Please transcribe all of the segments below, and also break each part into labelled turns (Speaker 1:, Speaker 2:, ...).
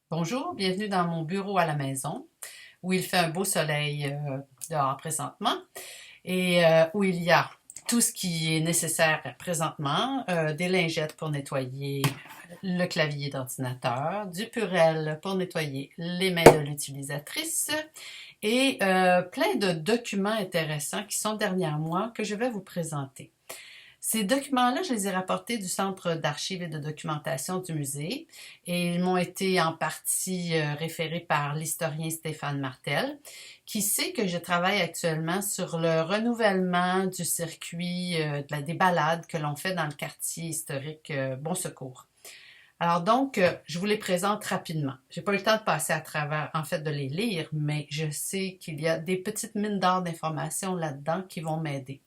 Speaker 1: Bonjour, bienvenue dans mon bureau à la maison, où il fait un beau soleil dehors présentement et où il y a tout ce qui est nécessaire présentement, des lingettes pour nettoyer le clavier d'ordinateur, du purel pour nettoyer les mains de l'utilisatrice et plein de documents intéressants qui sont derrière moi que je vais vous présenter. Ces documents-là, je les ai rapportés du Centre d'archives et de documentation du musée et ils m'ont été en partie référés par l'historien Stéphane Martel, qui sait que je travaille actuellement sur le renouvellement du circuit des balades que l'on fait dans le quartier historique Bon Secours. Alors donc, je vous les présente rapidement. J'ai pas eu le temps de passer à travers, en fait, de les lire, mais je sais qu'il y a des petites mines d'or d'informations là-dedans qui vont m'aider.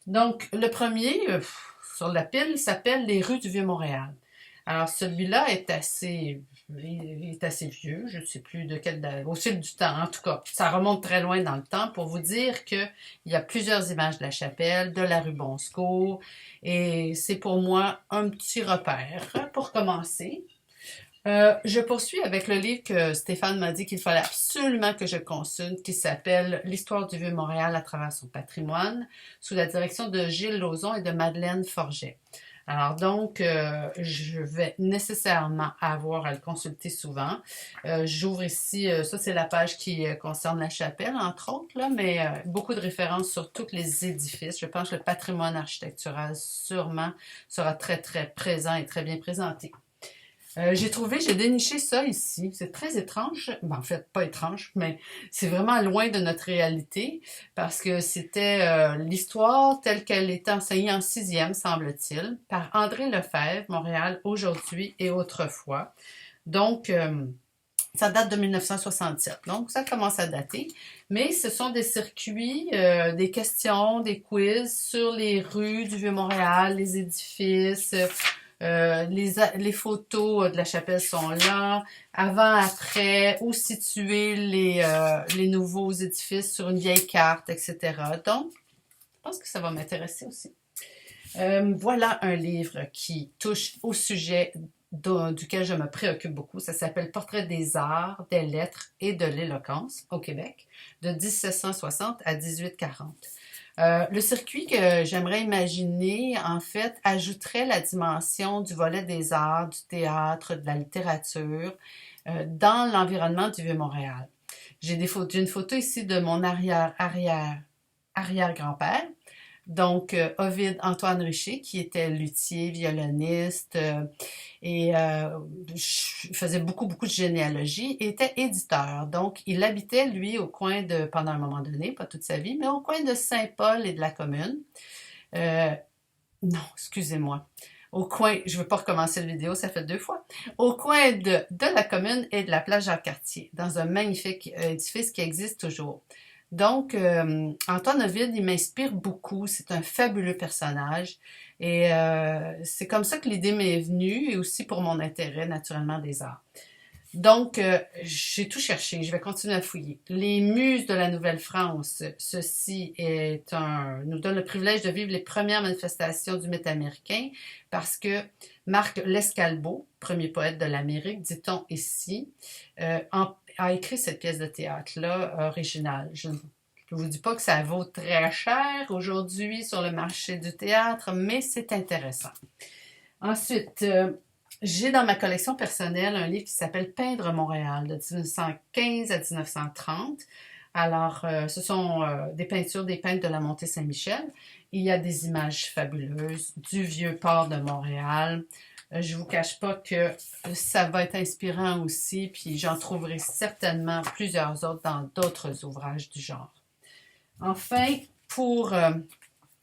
Speaker 1: Donc, le premier sur la pile s'appelle Les rues du Vieux-Montréal. Alors, celui-là est assez vieux, je ne sais plus de quelle date, au fil du temps, en tout cas. Ça remonte très loin dans le temps pour vous dire qu'il y a plusieurs images de la chapelle, de la rue Bonsecours, et c'est pour moi un petit repère pour commencer. Je poursuis avec le livre que Stéphane m'a dit qu'il fallait absolument que je consulte, qui s'appelle L'histoire du Vieux-Montréal à travers son patrimoine, sous la direction de Gilles Lauzon et de Madeleine Forget. Alors donc, je vais nécessairement avoir à le consulter souvent. J'ouvre ici, ça c'est la page qui concerne la chapelle, entre autres, là, mais beaucoup de références sur tous les édifices. Je pense que le patrimoine architectural sûrement sera très, très présent et très bien présenté. J'ai déniché ça ici. C'est très étrange. Ben, en fait, pas étrange, mais c'est vraiment loin de notre réalité parce que c'était l'histoire telle qu'elle était enseignée en sixième, semble-t-il, par André Lefebvre, Montréal aujourd'hui et autrefois. Donc, ça date de 1967, donc ça commence à dater. Mais ce sont des circuits, des questions, des quiz sur les rues du Vieux-Montréal, les édifices, les photos de la chapelle sont là, avant, après, où situer les nouveaux édifices sur une vieille carte, etc. Donc, je pense que ça va m'intéresser aussi. Voilà un livre qui touche au sujet duquel je me préoccupe beaucoup. Ça s'appelle Portrait des arts, des lettres et de l'éloquence au Québec, de 1760 à 1840. Le circuit que j'aimerais imaginer, en fait, ajouterait la dimension du volet des arts, du théâtre, de la littérature dans l'environnement du Vieux-Montréal. J'ai une photo ici de mon arrière-grand-père, donc Ovide Antoine Richer, qui était luthier, violoniste et faisait beaucoup, beaucoup de généalogie, et était éditeur. Donc, il habitait, lui, au coin de, pendant un moment donné, pas toute sa vie, mais au coin de Saint-Paul et de la Commune. Euh, non, excusez-moi. Au coin, je ne veux pas recommencer la vidéo, ça fait deux fois. Au coin de la Commune et de la place Jacques-Cartier, dans un magnifique édifice qui existe toujours. Donc, Antoine Ovide, il m'inspire beaucoup. C'est un fabuleux personnage. Et c'est comme ça que l'idée m'est venue, et aussi pour mon intérêt, naturellement, des arts. Donc, j'ai tout cherché. Je vais continuer à fouiller. Les Muses de la Nouvelle-France. Ceci nous donne le privilège de vivre les premières manifestations du mythe américain parce que Marc Lescalbo, premier poète de l'Amérique, dit-on ici, a écrit cette pièce de théâtre-là originale. Je ne vous dis pas que ça vaut très cher aujourd'hui sur le marché du théâtre, mais c'est intéressant. Ensuite, j'ai dans ma collection personnelle un livre qui s'appelle Peindre Montréal de 1915 à 1930. Alors, ce sont des peintures des peintres de la Montée Saint-Michel. Il y a des images fabuleuses du vieux port de Montréal. Je vous cache pas que ça va être inspirant aussi, puis j'en trouverai certainement plusieurs autres dans d'autres ouvrages du genre. Enfin, pour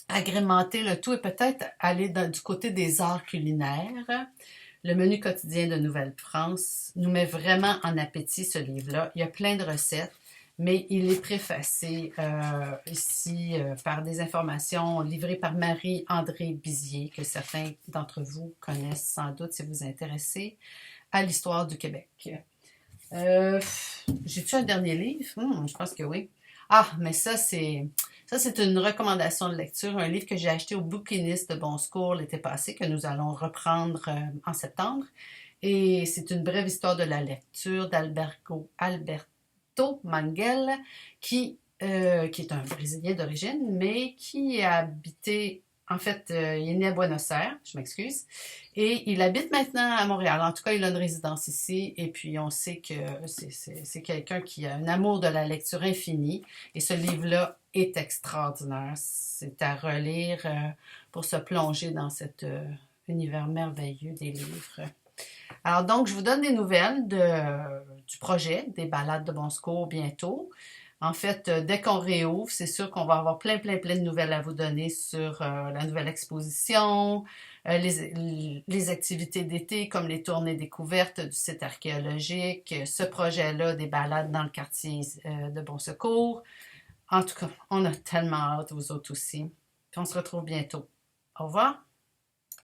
Speaker 1: agrémenter le tout et peut-être aller du côté des arts culinaires, le menu quotidien de Nouvelle-France nous met vraiment en appétit, ce livre-là. Il y a plein de recettes, mais il est préfacé ici par des informations livrées par Marie-André Bizier, que certains d'entre vous connaissent sans doute si vous vous intéressez à l'histoire du Québec. J'ai-tu un dernier livre? Je pense que oui. Ah, mais ça, c'est une recommandation de lecture, un livre que j'ai acheté au bouquiniste de Bon Secours l'été passé, que nous allons reprendre en septembre. Et c'est une brève histoire de la lecture d'Alberto Manguel, qui est un Brésilien d'origine, mais qui a habité, en fait, il est né à Buenos Aires, je m'excuse, et il habite maintenant à Montréal. En tout cas, il a une résidence ici, et puis on sait que c'est quelqu'un qui a un amour de la lecture infinie, et ce livre-là est extraordinaire. C'est à relire pour se plonger dans cet univers merveilleux des livres. Alors donc, je vous donne des nouvelles du projet des balades de Bon Secours bientôt. En fait, dès qu'on réouvre, c'est sûr qu'on va avoir plein de nouvelles à vous donner sur la nouvelle exposition, les activités d'été comme les tournées découvertes du site archéologique, ce projet-là des balades dans le quartier de Bon Secours. En tout cas, on a tellement hâte, vous autres aussi. Puis on se retrouve bientôt. Au revoir!